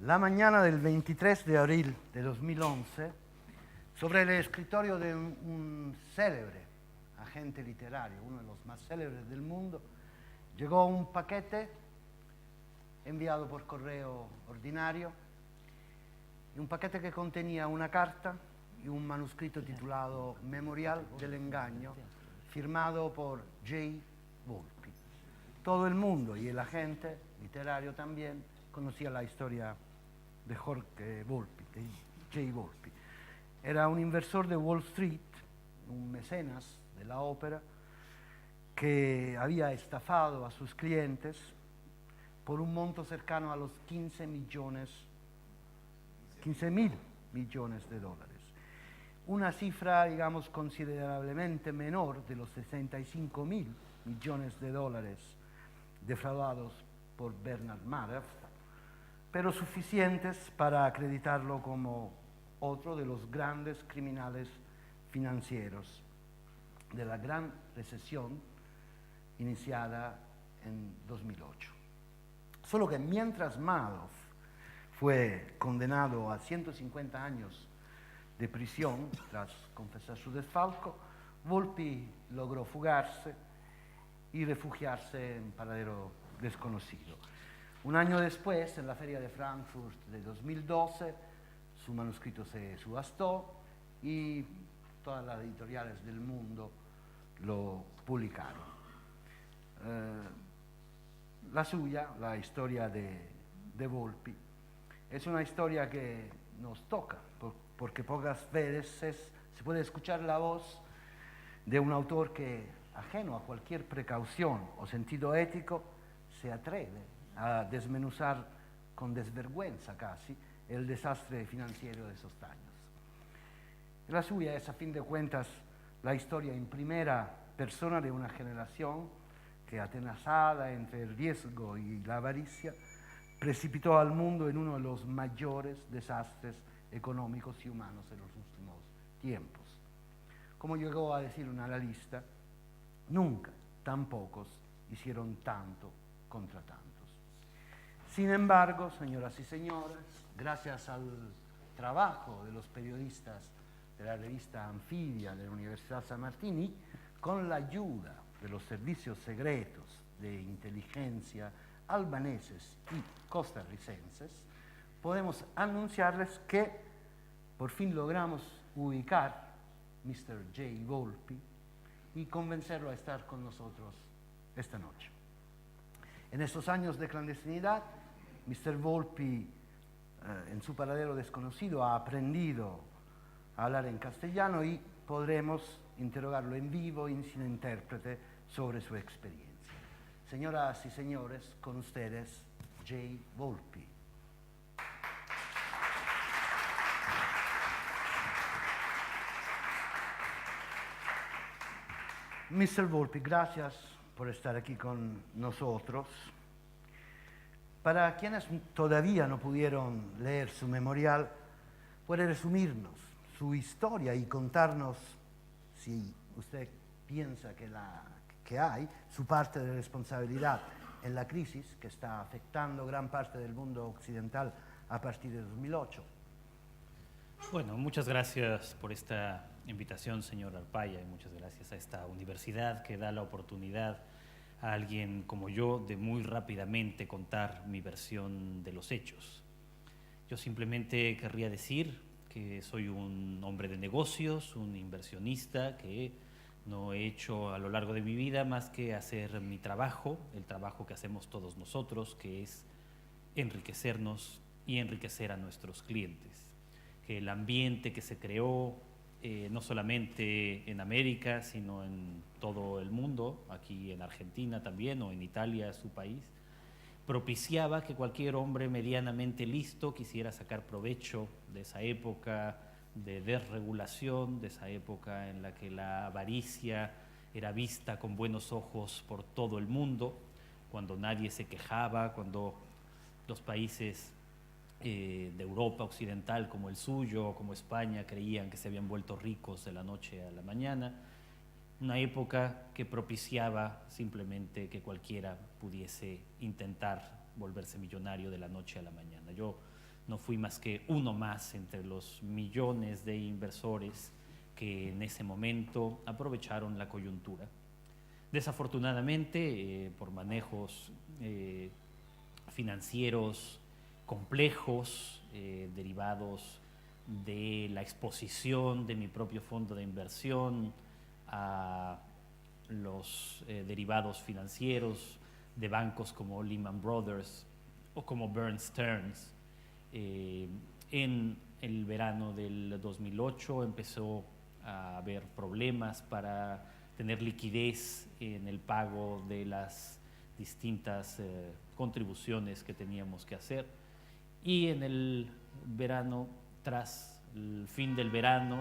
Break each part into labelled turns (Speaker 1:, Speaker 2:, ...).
Speaker 1: La mañana del 23 de abril de 2011, sobre el escritorio de un célebre agente literario, uno de los más célebres del mundo, llegó un paquete enviado por correo ordinario, y un paquete que contenía una carta y un manuscrito titulado Memorial del Engaño, firmado por J. Volpi. Todo el mundo, y el agente literario también, conocía la historia de Jorge Volpi, de J. Volpi. Era un inversor de Wall Street, un mecenas de la ópera, que había estafado a sus clientes por un monto cercano a los 15 mil millones de dólares. Una cifra, digamos, considerablemente menor de los 65 mil millones de dólares defraudados por Bernard Madoff, pero suficientes para acreditarlo como otro de los grandes criminales financieros de la gran recesión iniciada en 2008. Solo que mientras Madoff fue condenado a 150 años de prisión tras confesar su desfalco, Volpi logró fugarse y refugiarse en paradero desconocido. Un año después, en la Feria de Frankfurt de 2012, su manuscrito se subastó y todas las editoriales del mundo lo publicaron. La suya, la historia de Volpi, es una historia que nos toca, porque pocas veces se puede escuchar la voz de un autor que, ajeno a cualquier precaución o sentido ético, se atreve a desmenuzar con desvergüenza casi el desastre financiero de esos años. La suya es, a fin de cuentas, la historia en primera persona de una generación que, atenazada entre el riesgo y la avaricia, precipitó al mundo en uno de los mayores desastres económicos y humanos de los últimos tiempos. Como llegó a decir un analista, nunca tan pocos hicieron tanto contra tantos. Sin embargo, señoras y señores, gracias al trabajo de los periodistas de la revista Anfibia de la Universidad San Martín y con la ayuda de los servicios secretos de inteligencia albaneses y costarricenses, podemos anunciarles que por fin logramos ubicar Mr. J. Volpi y convencerlo a estar con nosotros esta noche. En estos años de clandestinidad, Mr. Volpi, en su paradero desconocido, ha aprendido a hablar en castellano y podremos interrogarlo en vivo y sin intérprete sobre su experiencia. Señoras y señores, con ustedes, J. Volpi. Mr. Volpi, gracias por estar aquí con nosotros. Para quienes todavía no pudieron leer su memorial, puede resumirnos su historia y contarnos, si usted piensa que hay, su parte de responsabilidad en la crisis que está afectando gran parte del mundo occidental a partir de 2008.
Speaker 2: Bueno, muchas gracias por esta invitación, señor Arpaya, y muchas gracias a esta universidad que da la oportunidad a alguien como yo de muy rápidamente contar mi versión de los hechos. Yo simplemente querría decir que soy un hombre de negocios, un inversionista, que no he hecho a lo largo de mi vida más que hacer mi trabajo, el trabajo que hacemos todos nosotros, que es enriquecernos y enriquecer a nuestros clientes. Que el ambiente que se creó, no solamente en América, sino en todo el mundo, aquí en Argentina también, o en Italia, su país, propiciaba que cualquier hombre medianamente listo quisiera sacar provecho de esa época de desregulación, de esa época en la que la avaricia era vista con buenos ojos por todo el mundo, cuando nadie se quejaba, cuando los países de Europa occidental como el suyo, como España, creían que se habían vuelto ricos de la noche a la mañana. una época que propiciaba simplemente que cualquiera pudiese intentar volverse millonario de la noche a la mañana. Yo no fui más que uno más entre los millones de inversores que en ese momento aprovecharon la coyuntura. Desafortunadamente, por manejos financieros complejos, derivados de la exposición de mi propio fondo de inversión a los derivados financieros de bancos como Lehman Brothers o como Bear Stearns. En el verano del 2008 empezó a haber problemas para tener liquidez en el pago de las distintas contribuciones que teníamos que hacer, y en el verano, tras el fin del verano,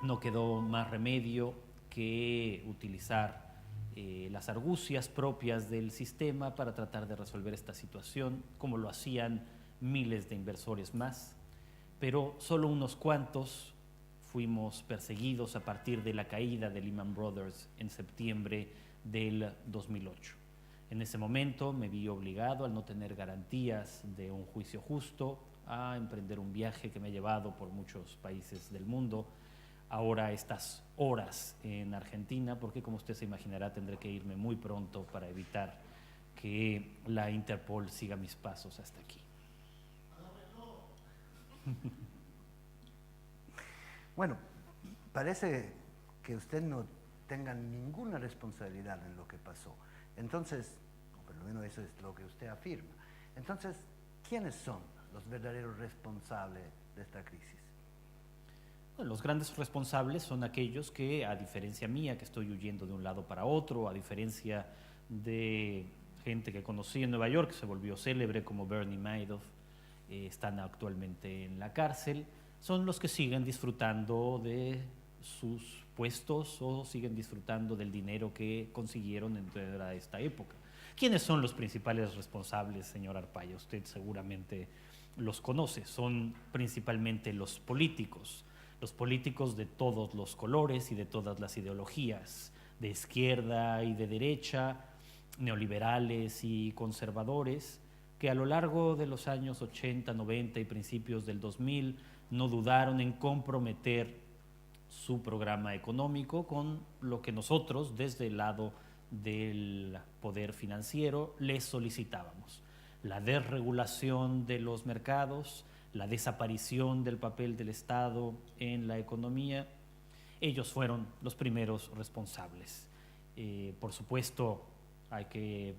Speaker 2: no quedó más remedio que utilizar las argucias propias del sistema para tratar de resolver esta situación, como lo hacían miles de inversores más, pero solo unos cuantos fuimos perseguidos a partir de la caída de Lehman Brothers en septiembre del 2008. En ese momento me vi obligado, al no tener garantías de un juicio justo, a emprender un viaje que me ha llevado por muchos países del mundo. Ahora estas horas en Argentina, porque como usted se imaginará tendré que irme muy pronto para evitar que la Interpol siga mis pasos hasta aquí.
Speaker 1: Bueno, parece que usted no tenga ninguna responsabilidad en lo que pasó. Entonces, o por lo menos eso es lo que usted afirma. Entonces, ¿quiénes son los verdaderos responsables de esta crisis?
Speaker 2: Bueno, los grandes responsables son aquellos que, a diferencia mía, que estoy huyendo de un lado para otro, a diferencia de gente que conocí en Nueva York, que se volvió célebre como Bernie Madoff, están actualmente en la cárcel, son los que siguen disfrutando de sus puestos o siguen disfrutando del dinero que consiguieron en toda esta época. ¿Quiénes son los principales responsables, señor Arpaya? Usted seguramente los conoce. Son principalmente los políticos de todos los colores y de todas las ideologías, de izquierda y de derecha, neoliberales y conservadores, que a lo largo de los años 80, 90 y principios del 2000 no dudaron en comprometer su programa económico con lo que nosotros, desde el lado del poder financiero, les solicitábamos: la desregulación de los mercados, la desaparición del papel del Estado en la economía. Ellos fueron los primeros responsables. Por supuesto, hay que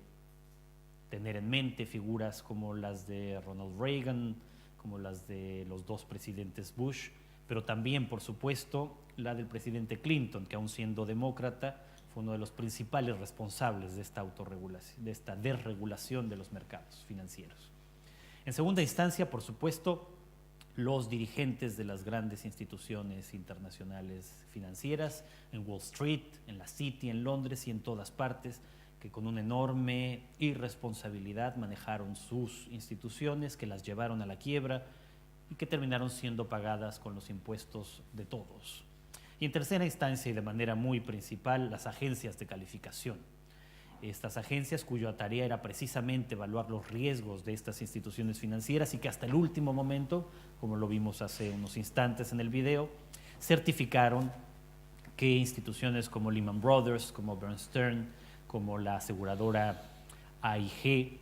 Speaker 2: tener en mente figuras como las de Ronald Reagan, como las de los dos presidentes Bush, pero también, por supuesto, la del presidente Clinton, que aun siendo demócrata, fue uno de los principales responsables de esta autorregulación, de esta desregulación de los mercados financieros. En segunda instancia, por supuesto, los dirigentes de las grandes instituciones internacionales financieras en Wall Street, en la City, en Londres y en todas partes, que con una enorme irresponsabilidad manejaron sus instituciones, que las llevaron a la quiebra y que terminaron siendo pagadas con los impuestos de todos. Y en tercera instancia, y de manera muy principal, las agencias de calificación. Estas agencias cuya tarea era precisamente evaluar los riesgos de estas instituciones financieras y que hasta el último momento, como lo vimos hace unos instantes en el video, certificaron que instituciones como Lehman Brothers, como Bear Stearns, como la aseguradora AIG,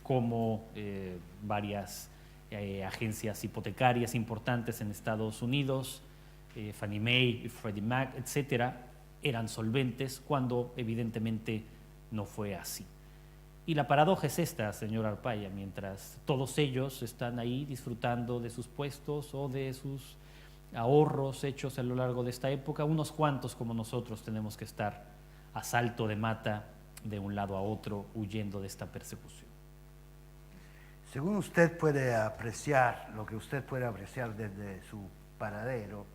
Speaker 2: como varias agencias hipotecarias importantes en Estados Unidos, Fannie Mae, Freddie Mac, etcétera, eran solventes, cuando evidentemente no fue así. Y la paradoja es esta, señor Arpaya: mientras todos ellos están ahí disfrutando de sus puestos o de sus ahorros hechos a lo largo de esta época, unos cuantos como nosotros tenemos que estar a salto de mata de un lado a otro, huyendo de esta persecución.
Speaker 1: Según usted puede apreciar, lo que usted puede apreciar desde su paradero,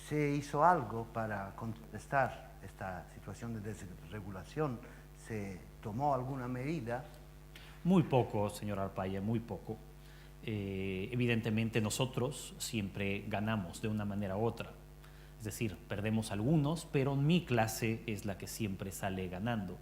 Speaker 1: ¿se hizo algo para contestar esta situación de desregulación? ¿Se tomó alguna medida?
Speaker 2: Muy poco, señor Arpaya, muy poco. Evidentemente nosotros siempre ganamos de una manera u otra. Es decir, perdemos algunos, pero mi clase es la que siempre sale ganando.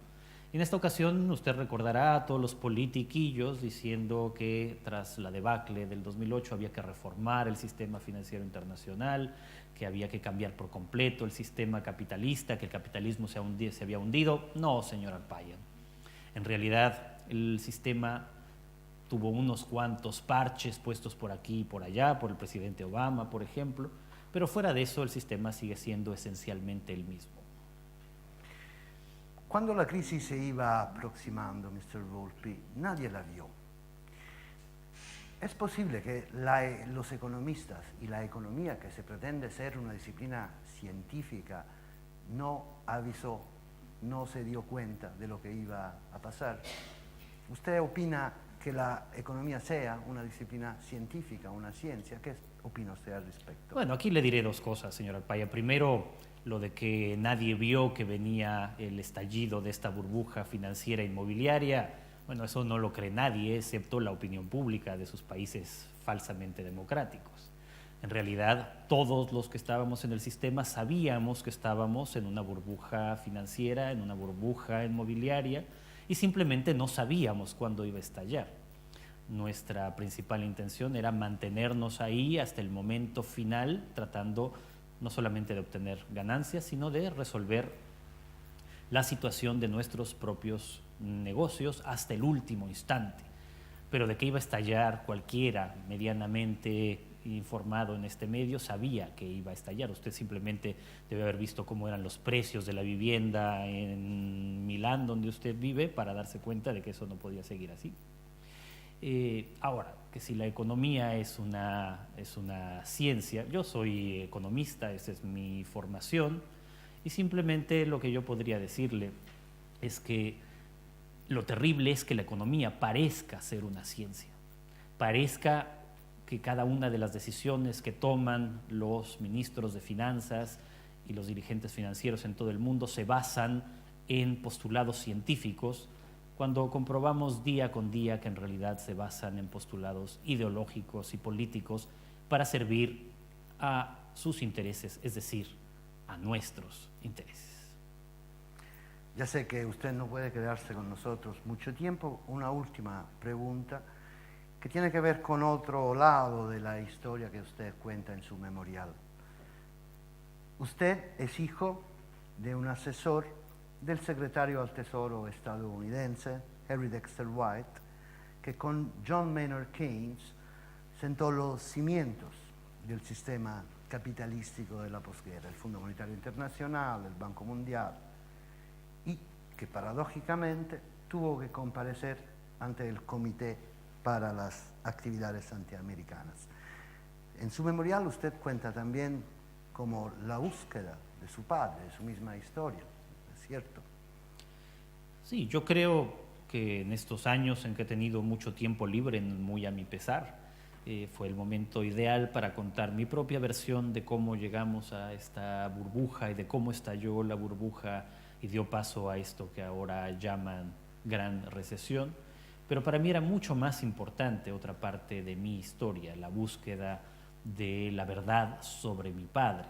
Speaker 2: En esta ocasión usted recordará a todos los politiquillos diciendo que tras la debacle del 2008 había que reformar el sistema financiero internacional, que había que cambiar por completo el sistema capitalista, que el capitalismo se había hundido. No, señor Arpaya. En realidad el sistema tuvo unos cuantos parches puestos por aquí y por allá, por el presidente Obama, por ejemplo, pero fuera de eso el sistema sigue siendo esencialmente el mismo.
Speaker 1: Cuando la crisis se iba aproximando, Mr. Volpi, nadie la vio. Es posible que los economistas y la economía, que se pretende ser una disciplina científica, no avisó, no se dio cuenta de lo que iba a pasar. ¿Usted opina que la economía sea una disciplina científica, una ciencia? ¿Qué opina usted al respecto?
Speaker 2: Bueno, aquí le diré dos cosas, señor Arpaya. Primero, lo de que nadie vio que venía el estallido de esta burbuja financiera inmobiliaria. Bueno, eso no lo cree nadie, excepto la opinión pública de sus países falsamente democráticos. En realidad, todos los que estábamos en el sistema sabíamos que estábamos en una burbuja financiera, en una burbuja inmobiliaria, y simplemente no sabíamos cuándo iba a estallar. Nuestra principal intención era mantenernos ahí hasta el momento final, tratando no solamente de obtener ganancias, sino de resolver la situación de nuestros propios negocios hasta el último instante. Pero de que iba a estallar, cualquiera medianamente informado en este medio sabía que iba a estallar. Usted simplemente debe haber visto cómo eran los precios de la vivienda en Milán, donde usted vive, para darse cuenta de que eso no podía seguir así. Ahora, que si la economía es una ciencia, yo soy economista, esa es mi formación, y simplemente lo que yo podría decirle es que lo terrible es que la economía parezca ser una ciencia, parezca que cada una de las decisiones que toman los ministros de finanzas y los dirigentes financieros en todo el mundo se basan en postulados científicos, cuando comprobamos día con día que en realidad se basan en postulados ideológicos y políticos para servir a sus intereses, es decir, a nuestros intereses.
Speaker 1: Ya sé que usted no puede quedarse con nosotros mucho tiempo. Una última pregunta que tiene que ver con otro lado de la historia que usted cuenta en su memorial. Usted es hijo de un asesor del secretario al Tesoro estadounidense, Harry Dexter White, que con John Maynard Keynes sentó los cimientos del sistema capitalístico de la posguerra, el Fondo Monetario Internacional, el Banco Mundial, y que paradójicamente tuvo que comparecer ante el Comité para las Actividades Antiamericanas. En su memorial usted cuenta también como la búsqueda de su padre, de su misma historia, ¿es cierto?
Speaker 2: Sí, yo creo que en estos años en que he tenido mucho tiempo libre, muy a mi pesar, fue el momento ideal para contar mi propia versión de cómo llegamos a esta burbuja y de cómo estalló la burbuja y dio paso a esto que ahora llaman gran recesión. Pero para mí era mucho más importante otra parte de mi historia, la búsqueda de la verdad sobre mi padre.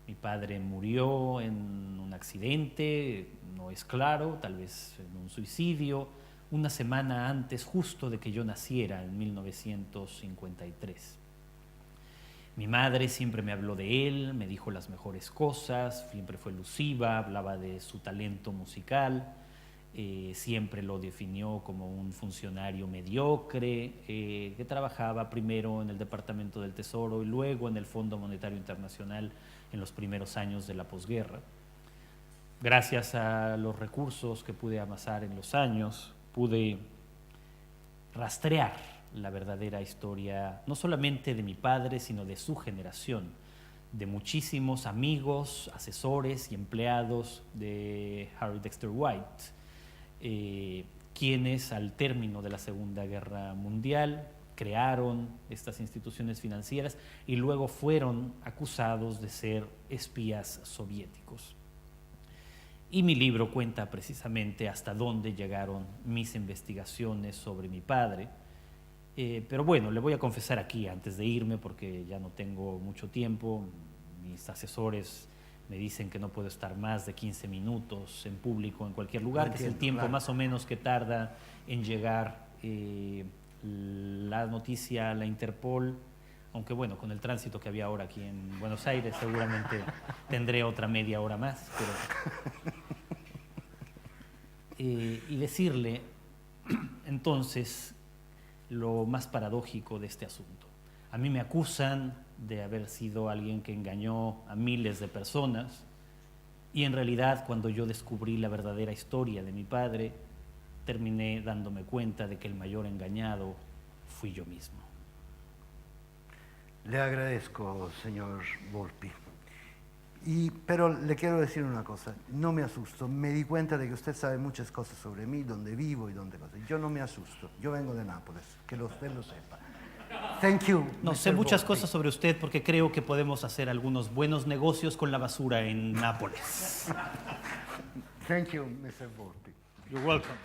Speaker 2: Mi padre murió en un accidente, no es claro, tal vez en un suicidio, una semana antes justo de que yo naciera, en 1953. Mi madre siempre me habló de él, me dijo las mejores cosas, siempre fue elusiva, hablaba de su talento musical, siempre lo definió como un funcionario mediocre, que trabajaba primero en el Departamento del Tesoro y luego en el Fondo Monetario Internacional en los primeros años de la posguerra. Gracias a los recursos que pude amasar en los años, pude rastrear la verdadera historia, no solamente de mi padre, sino de su generación, de muchísimos amigos, asesores y empleados de Harry Dexter White, quienes al término de la Segunda Guerra Mundial crearon estas instituciones financieras y luego fueron acusados de ser espías soviéticos. Y mi libro cuenta precisamente hasta dónde llegaron mis investigaciones sobre mi padre. Pero bueno, le voy a confesar aquí antes de irme, porque ya no tengo mucho tiempo. mis asesores me dicen que no puedo estar más de 15 minutos en público en cualquier lugar, que es el tiempo más o menos que tarda en llegar la noticia a la Interpol, aunque bueno, con el tránsito que había ahora aquí en Buenos Aires seguramente tendré otra media hora más. Y decirle entonces lo más paradójico de este asunto. A mí me acusan de haber sido alguien que engañó a miles de personas y en realidad cuando yo descubrí la verdadera historia de mi padre, terminé dándome cuenta de que el mayor engañado fui yo mismo.
Speaker 1: Le agradezco, señor Volpi. Pero le quiero decir una cosa, no me asusto. Me di cuenta de que usted sabe muchas cosas sobre mí, dónde vivo y dónde cosas. Yo no me asusto, yo vengo de Nápoles, que usted lo sepa. Thank you.
Speaker 2: No,
Speaker 1: Mr.
Speaker 2: sé muchas
Speaker 1: Volpi.
Speaker 2: cosas sobre usted porque creo que podemos hacer algunos buenos negocios con la basura en Nápoles.
Speaker 1: Thank you, Mr. Volpi.
Speaker 2: You're welcome.